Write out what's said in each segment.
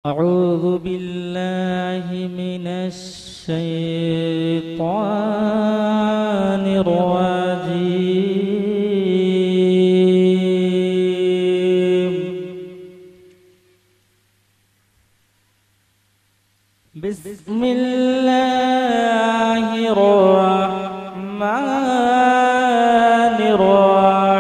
أعوذ بالله من الشيطان الرجيم. بسم الله الرحمن الرحيم.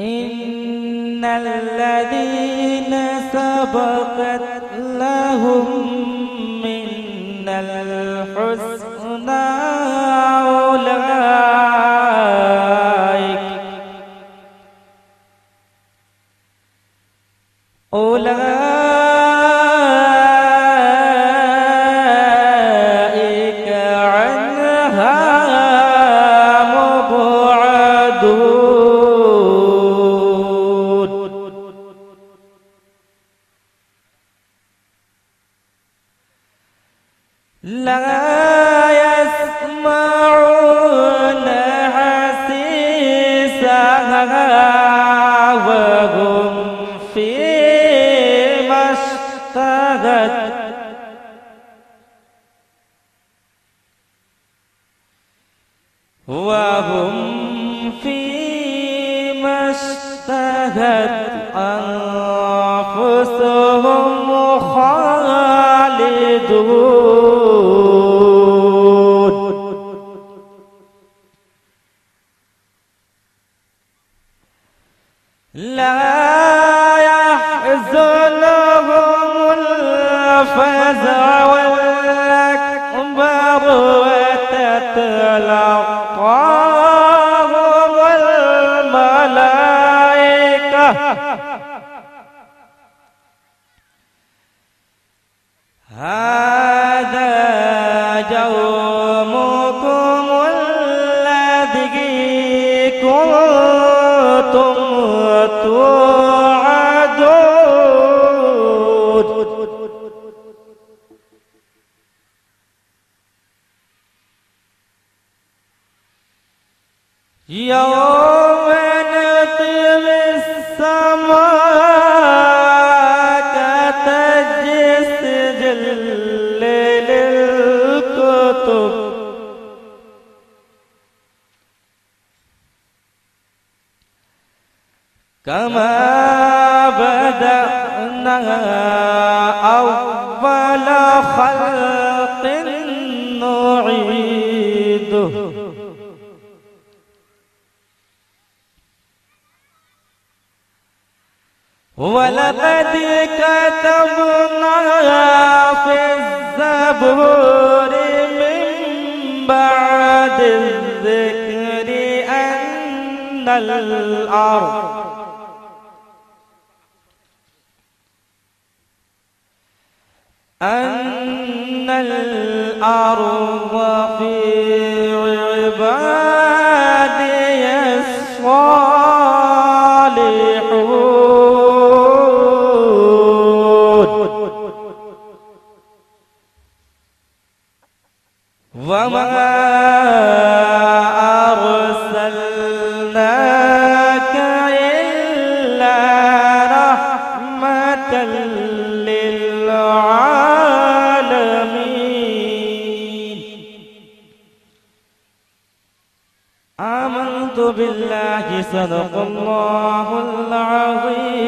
إن الذين سبقت لهم من الحسنى أولئك عنها مبعدون. لا يسمعون حسيسها وهم فيما اشتهت أنفسهم خالدون. لا يحزنهم الفزع الأكبر وتتلقاهم الملائكة هذا يومكم الذي كنتم توعدون. يوم نطوي السماء كطي السجل للكتب كما بدأنا أول خلق نعيده ولقد كتبنا في الزبور من بعد الذكر أن الأرض في عبادي الصالحون وما أرسلناك إلا رحمة للعالمين. آمنت بالله صدق الله العظيم.